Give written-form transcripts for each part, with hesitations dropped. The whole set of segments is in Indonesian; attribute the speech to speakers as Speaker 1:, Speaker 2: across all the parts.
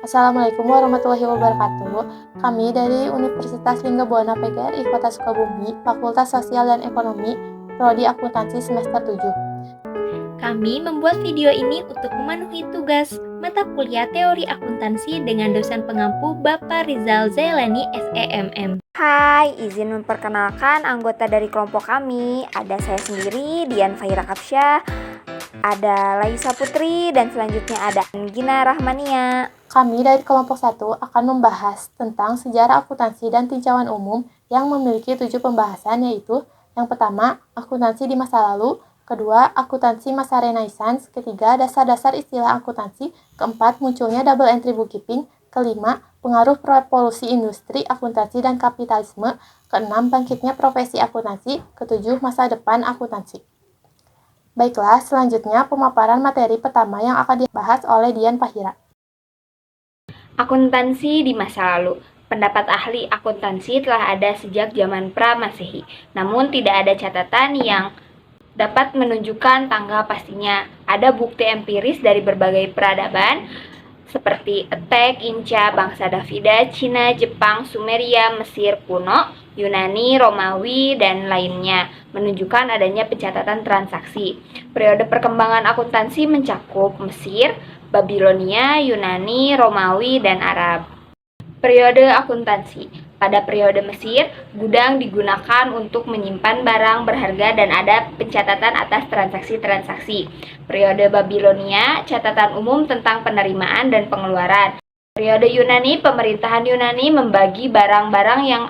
Speaker 1: Assalamualaikum warahmatullahi wabarakatuh. Kami dari Universitas Linggabuana PGRI Kota Sukabumi, Fakultas Sosial dan Ekonomi, Prodi Akuntansi semester 7.
Speaker 2: Kami membuat video ini untuk memenuhi tugas mata kuliah teori akuntansi dengan dosen pengampu Bapak Rizal Zailani SEMM.
Speaker 3: Hai, izin memperkenalkan anggota dari kelompok kami. Ada saya sendiri, Dian Fahira Kapsyah, ada Laisa Putri, dan selanjutnya ada Gina Rahmania.
Speaker 1: Kami dari kelompok 1 akan membahas tentang sejarah akuntansi dan tinjauan umum yang memiliki 7 pembahasan, yaitu yang pertama, akuntansi di masa lalu, kedua, akuntansi masa Renaissance, ketiga, dasar-dasar istilah akuntansi, keempat, munculnya double entry bookkeeping, kelima, pengaruh revolusi industri, akuntansi dan kapitalisme, keenam, bangkitnya profesi akuntansi, ketujuh, masa depan akuntansi. Baiklah, selanjutnya pemaparan materi pertama yang akan dibahas oleh Dian Fahira.
Speaker 4: Akuntansi di masa lalu. Pendapat ahli akuntansi telah ada sejak zaman pra-Masehi, namun tidak ada catatan yang dapat menunjukkan tanggal pastinya. Ada bukti empiris dari berbagai peradaban, seperti Aztec, Inca, bangsa Davida, Cina, Jepang, Sumeria, Mesir kuno, Yunani, Romawi, dan lainnya, menunjukkan adanya pencatatan transaksi. Periode perkembangan akuntansi mencakup Mesir, Babilonia, Yunani, Romawi, dan Arab. Periode akuntansi. Pada periode Mesir, gudang digunakan untuk menyimpan barang berharga dan ada pencatatan atas transaksi-transaksi. Periode Babilonia, catatan umum tentang penerimaan dan pengeluaran. Periode Yunani, pemerintahan Yunani membagi barang-barang yang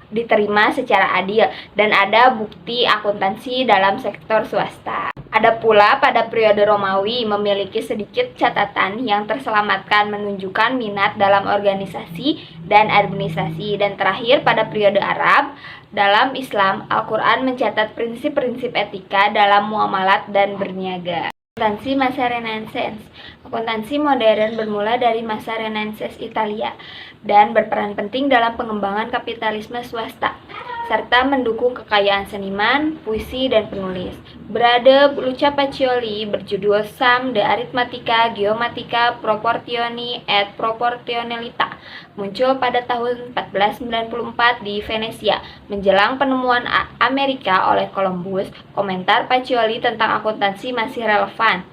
Speaker 4: diterima secara adil dan ada bukti akuntansi dalam sektor swasta. Ada pula pada periode Romawi memiliki sedikit catatan yang terselamatkan menunjukkan minat dalam organisasi dan administrasi. Dan terakhir pada periode Arab, dalam Islam, Al-Quran mencatat prinsip-prinsip etika dalam muamalat dan berniaga. Akuntansi masa Renaissance. Akuntansi modern bermula dari masa Renaissance Italia dan berperan penting dalam pengembangan kapitalisme swasta serta mendukung kekayaan seniman, puisi, dan penulis. Berada Luca Pacioli berjudul Sum de Arithmetica Geomatica Proportioni et Proportionalita muncul pada tahun 1494 di Venesia. Menjelang penemuan Amerika oleh Columbus, komentar Pacioli tentang akuntansi masih relevan,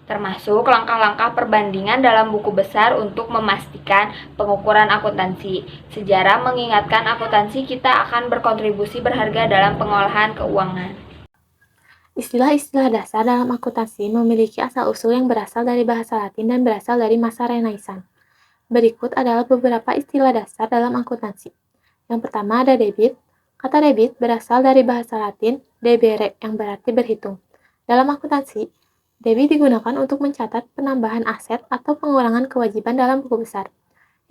Speaker 4: termasuk langkah-langkah perbandingan dalam buku besar untuk memastikan pengukuran akuntansi. Sejarah mengingatkan akuntansi kita akan berkontribusi berharga dalam pengolahan keuangan.
Speaker 1: Istilah-istilah dasar dalam akuntansi memiliki asal-usul yang berasal dari bahasa Latin dan berasal dari masa Renaissance. Berikut adalah beberapa istilah dasar dalam akuntansi. Yang pertama ada debit. Kata debit berasal dari bahasa Latin debere yang berarti berhitung. Dalam akuntansi, debit digunakan untuk mencatat penambahan aset atau pengurangan kewajiban dalam buku besar.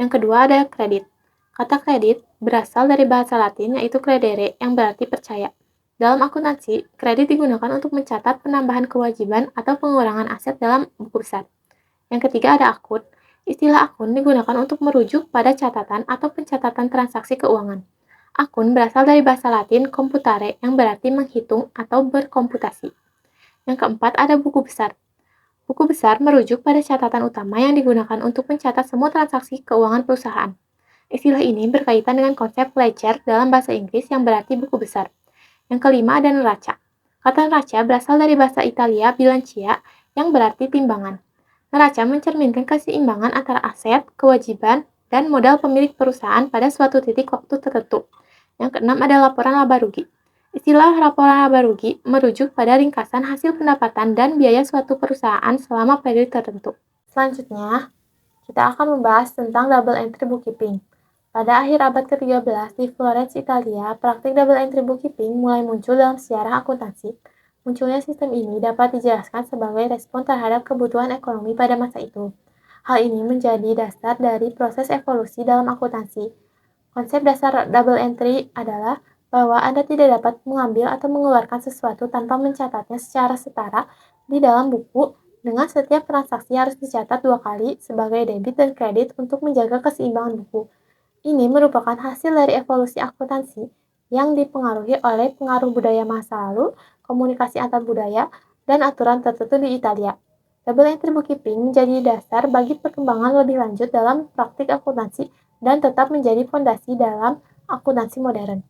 Speaker 1: Yang kedua ada kredit. Kata kredit berasal dari bahasa Latin yaitu credere yang berarti percaya. Dalam akuntansi, kredit digunakan untuk mencatat penambahan kewajiban atau pengurangan aset dalam buku besar. Yang ketiga ada akun. Istilah akun digunakan untuk merujuk pada catatan atau pencatatan transaksi keuangan. Akun berasal dari bahasa Latin computare yang berarti menghitung atau berkomputasi. Yang keempat ada buku besar. Buku besar merujuk pada catatan utama yang digunakan untuk mencatat semua transaksi keuangan perusahaan. Istilah ini berkaitan dengan konsep ledger dalam bahasa Inggris yang berarti buku besar. Yang kelima ada neraca. Kata neraca berasal dari bahasa Italia bilancia yang berarti timbangan. Neraca mencerminkan keseimbangan antara aset, kewajiban, dan modal pemilik perusahaan pada suatu titik waktu tertentu. Yang keenam ada laporan laba rugi. Istilah laporan laba rugi merujuk pada ringkasan hasil pendapatan dan biaya suatu perusahaan selama periode tertentu. Selanjutnya, kita akan membahas tentang double entry bookkeeping. Pada akhir abad ke-13 di Florence, Italia, praktik double entry bookkeeping mulai muncul dalam sejarah akuntansi. Munculnya sistem ini dapat dijelaskan sebagai respon terhadap kebutuhan ekonomi pada masa itu. Hal ini menjadi dasar dari proses evolusi dalam akuntansi. Konsep dasar double entry adalah bahwa Anda tidak dapat mengambil atau mengeluarkan sesuatu tanpa mencatatnya secara setara di dalam buku, dengan setiap transaksi harus dicatat 2 kali sebagai debit dan kredit untuk menjaga keseimbangan buku. Ini merupakan hasil dari evolusi akuntansi yang dipengaruhi oleh pengaruh budaya masa lalu, komunikasi antar budaya, dan aturan tertentu di Italia. Double entry bookkeeping menjadi dasar bagi perkembangan lebih lanjut dalam praktik akuntansi dan tetap menjadi fondasi dalam akuntansi modern.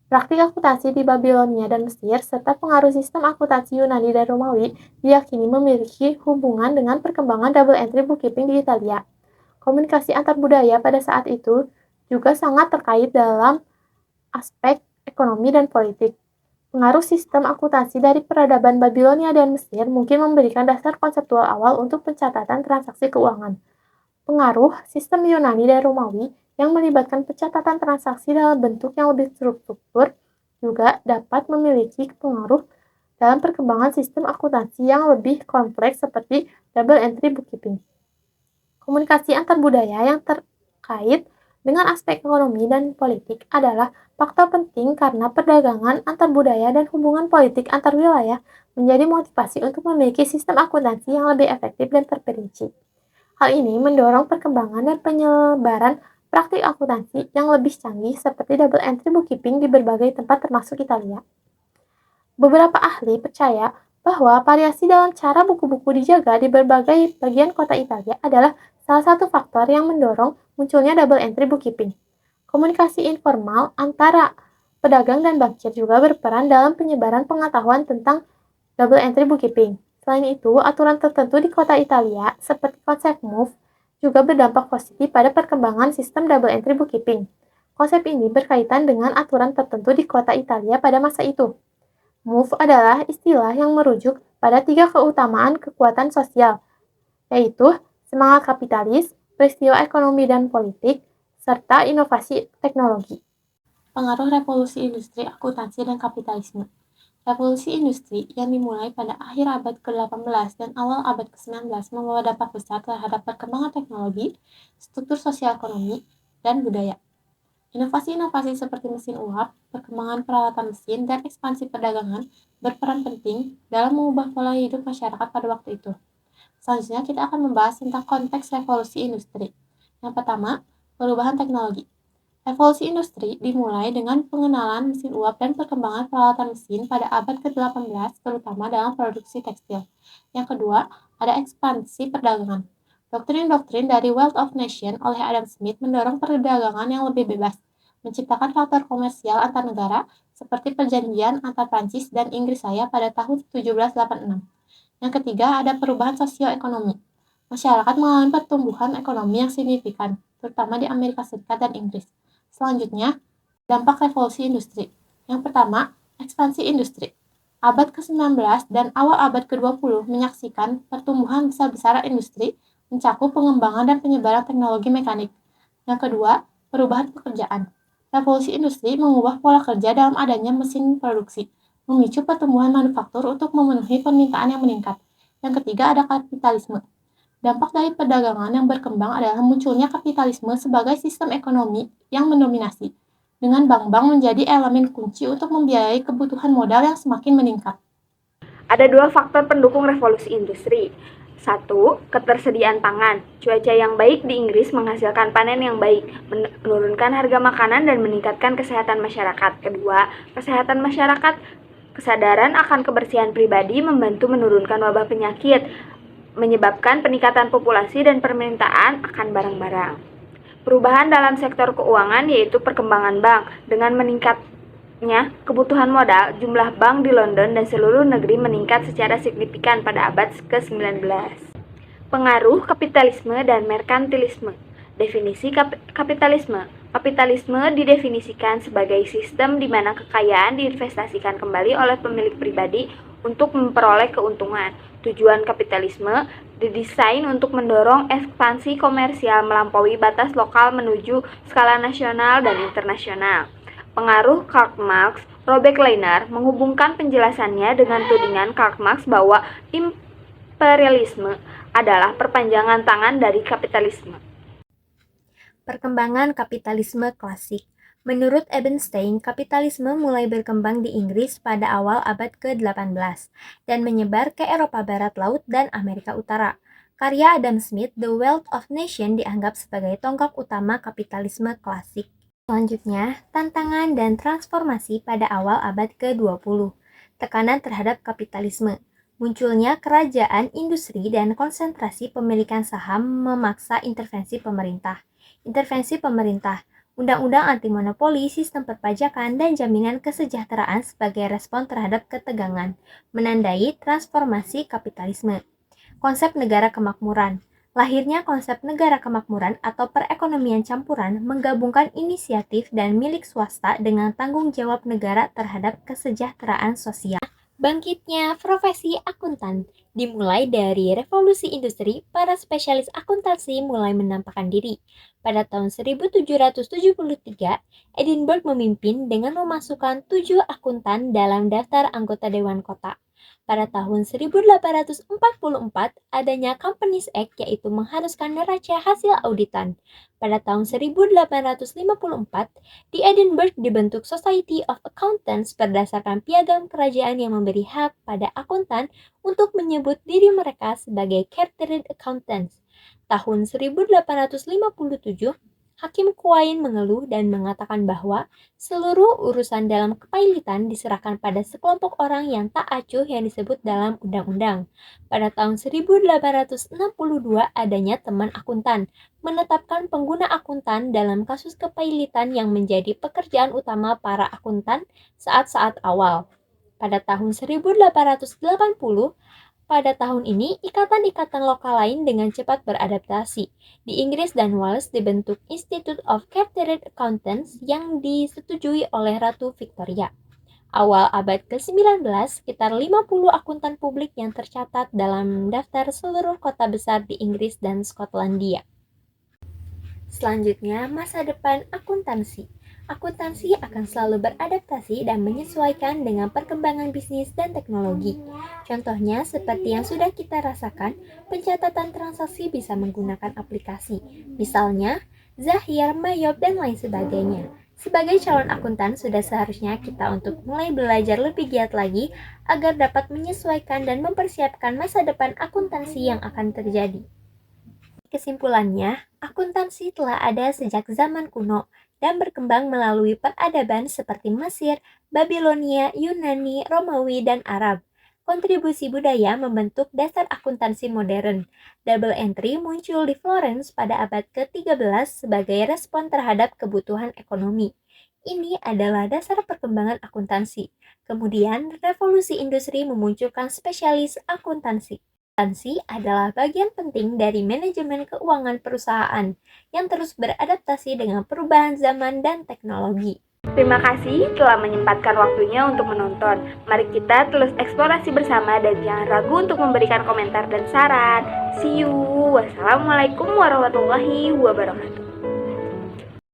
Speaker 1: Praktik akuntansi di Babilonia dan Mesir serta pengaruh sistem akuntansi Yunani dan Romawi diyakini memiliki hubungan dengan perkembangan double entry bookkeeping di Italia. Komunikasi antar budaya pada saat itu juga sangat terkait dalam aspek ekonomi dan politik. Pengaruh sistem akuntansi dari peradaban Babilonia dan Mesir mungkin memberikan dasar konseptual awal untuk pencatatan transaksi keuangan. Pengaruh sistem Yunani dan Romawi yang melibatkan pencatatan transaksi dalam bentuk yang lebih terstruktur juga dapat memiliki pengaruh dalam perkembangan sistem akuntansi yang lebih kompleks seperti double entry bookkeeping. Komunikasi antar budaya yang terkait dengan aspek ekonomi dan politik adalah faktor penting karena perdagangan antar budaya dan hubungan politik antar wilayah menjadi motivasi untuk memiliki sistem akuntansi yang lebih efektif dan terperinci. Hal ini mendorong perkembangan dan penyebaran praktik akuntansi yang lebih canggih seperti double entry bookkeeping di berbagai tempat termasuk Italia. Beberapa ahli percaya bahwa variasi dalam cara buku-buku dijaga di berbagai bagian kota Italia adalah salah satu faktor yang mendorong munculnya double entry bookkeeping. Komunikasi informal antara pedagang dan bankir juga berperan dalam penyebaran pengetahuan tentang double entry bookkeeping. Selain itu, aturan tertentu di kota Italia, seperti konsep MOVE, juga berdampak positif pada perkembangan sistem double entry bookkeeping. Konsep ini berkaitan dengan aturan tertentu di kota Italia pada masa itu. MOVE adalah istilah yang merujuk pada 3 keutamaan kekuatan sosial, yaitu semangat kapitalis, peristiwa ekonomi dan politik, serta inovasi teknologi. Pengaruh revolusi industri, akuntansi, dan kapitalisme. Revolusi industri yang dimulai pada akhir abad ke-18 dan awal abad ke-19 membawa dampak besar terhadap perkembangan teknologi, struktur sosial ekonomi, dan budaya. Inovasi-inovasi seperti mesin uap, perkembangan peralatan mesin, dan ekspansi perdagangan berperan penting dalam mengubah pola hidup masyarakat pada waktu itu. Selanjutnya kita akan membahas tentang konteks revolusi industri. Yang pertama, perubahan teknologi. Revolusi industri dimulai dengan pengenalan mesin uap dan perkembangan peralatan mesin pada abad ke-18, terutama dalam produksi tekstil. Yang kedua, ada ekspansi perdagangan. Doktrin-doktrin dari Wealth of Nations oleh Adam Smith mendorong perdagangan yang lebih bebas, menciptakan faktor komersial antar negara seperti perjanjian antar Prancis dan Inggris Raya pada tahun 1786. Yang ketiga, ada perubahan sosioekonomi. Masyarakat mengalami pertumbuhan ekonomi yang signifikan, terutama di Amerika Serikat dan Inggris. Selanjutnya, dampak revolusi industri. Yang pertama, ekspansi industri. Abad ke-19 dan awal abad ke-20 menyaksikan pertumbuhan besar-besaran industri, mencakup pengembangan dan penyebaran teknologi mekanik. Yang kedua, perubahan pekerjaan. Revolusi industri mengubah pola kerja dalam adanya mesin produksi, memicu pertumbuhan manufaktur untuk memenuhi permintaan yang meningkat. Yang ketiga, ada kapitalisme. Dampak dari perdagangan yang berkembang adalah munculnya kapitalisme sebagai sistem ekonomi yang mendominasi, dengan bank-bank menjadi elemen kunci untuk membiayai kebutuhan modal yang semakin meningkat.
Speaker 4: Ada 2 faktor pendukung revolusi industri. 1. Ketersediaan pangan. Cuaca yang baik di Inggris menghasilkan panen yang baik, menurunkan harga makanan dan meningkatkan kesehatan masyarakat. Kedua, kesehatan masyarakat. Kesadaran akan kebersihan pribadi membantu menurunkan wabah penyakit, menyebabkan peningkatan populasi dan permintaan akan barang-barang. Perubahan dalam sektor keuangan yaitu perkembangan bank. Dengan meningkatnya kebutuhan modal, jumlah bank di London dan seluruh negeri meningkat secara signifikan pada abad ke-19. Pengaruh kapitalisme dan merkantilisme. Definisi kapitalisme. Kapitalisme didefinisikan sebagai sistem di mana kekayaan diinvestasikan kembali oleh pemilik pribadi untuk memperoleh keuntungan. Tujuan kapitalisme didesain untuk mendorong ekspansi komersial melampaui batas lokal menuju skala nasional dan internasional. Pengaruh Karl Marx. Robert Kleiner menghubungkan penjelasannya dengan tudingan Karl Marx bahwa imperialisme adalah perpanjangan tangan dari kapitalisme.
Speaker 2: Perkembangan kapitalisme klasik. Menurut Ebenstein, kapitalisme mulai berkembang di Inggris pada awal abad ke-18 dan menyebar ke Eropa Barat Laut dan Amerika Utara. Karya Adam Smith, The Wealth of Nations dianggap sebagai tonggak utama kapitalisme klasik. Selanjutnya, tantangan dan transformasi pada awal abad ke-20. Tekanan terhadap kapitalisme. Munculnya kerajaan industri dan konsentrasi pemilikan saham memaksa intervensi pemerintah. Intervensi pemerintah, undang-undang anti monopoli, sistem perpajakan, dan jaminan kesejahteraan sebagai respon terhadap ketegangan, menandai transformasi kapitalisme. Konsep negara kemakmuran. Lahirnya konsep negara kemakmuran atau perekonomian campuran menggabungkan inisiatif dan milik swasta dengan tanggung jawab negara terhadap kesejahteraan sosial. Bangkitnya profesi akuntan. Dimulai dari revolusi industri, para spesialis akuntansi mulai menampakkan diri. Pada tahun 1773, Edinburgh memimpin dengan memasukkan 7 akuntan dalam daftar anggota Dewan Kota. Pada tahun 1844, adanya Companies Act yaitu mengharuskan neraca hasil auditan. Pada tahun 1854, di Edinburgh dibentuk Society of Accountants berdasarkan piagam kerajaan yang memberi hak pada akuntan untuk menyebut diri mereka sebagai Chartered Accountants. Tahun 1857, Hakim Quine mengeluh dan mengatakan bahwa seluruh urusan dalam kepailitan diserahkan pada sekelompok orang yang tak acuh yang disebut dalam undang-undang. Pada tahun 1862 adanya teman akuntan, menetapkan pengguna akuntan dalam kasus kepailitan yang menjadi pekerjaan utama para akuntan saat-saat awal. Pada tahun 1880, pada tahun ini, ikatan-ikatan lokal lain dengan cepat beradaptasi. Di Inggris dan Wales dibentuk Institute of Chartered Accountants yang disetujui oleh Ratu Victoria. Awal abad ke-19, sekitar 50 akuntan publik yang tercatat dalam daftar seluruh kota besar di Inggris dan Skotlandia. Selanjutnya, masa depan akuntansi. Akuntansi akan selalu beradaptasi dan menyesuaikan dengan perkembangan bisnis dan teknologi. Contohnya, seperti yang sudah kita rasakan, pencatatan transaksi bisa menggunakan aplikasi. Misalnya, Zahir, Mayob, dan lain sebagainya. Sebagai calon akuntan, sudah seharusnya kita untuk mulai belajar lebih giat lagi agar dapat menyesuaikan dan mempersiapkan masa depan akuntansi yang akan terjadi. Kesimpulannya, akuntansi telah ada sejak zaman kuno dan berkembang melalui peradaban seperti Mesir, Babilonia, Yunani, Romawi, dan Arab. Kontribusi budaya membentuk dasar akuntansi modern. Double entry muncul di Florence pada abad ke-13 sebagai respon terhadap kebutuhan ekonomi. Ini adalah dasar perkembangan akuntansi. Kemudian, revolusi industri memunculkan spesialis akuntansi. Akuntansi adalah bagian penting dari manajemen keuangan perusahaan yang terus beradaptasi dengan perubahan zaman dan teknologi.
Speaker 4: Terima kasih telah menyempatkan waktunya untuk menonton. Mari kita terus eksplorasi bersama dan jangan ragu untuk memberikan komentar dan saran. See you. Wassalamualaikum warahmatullahi wabarakatuh.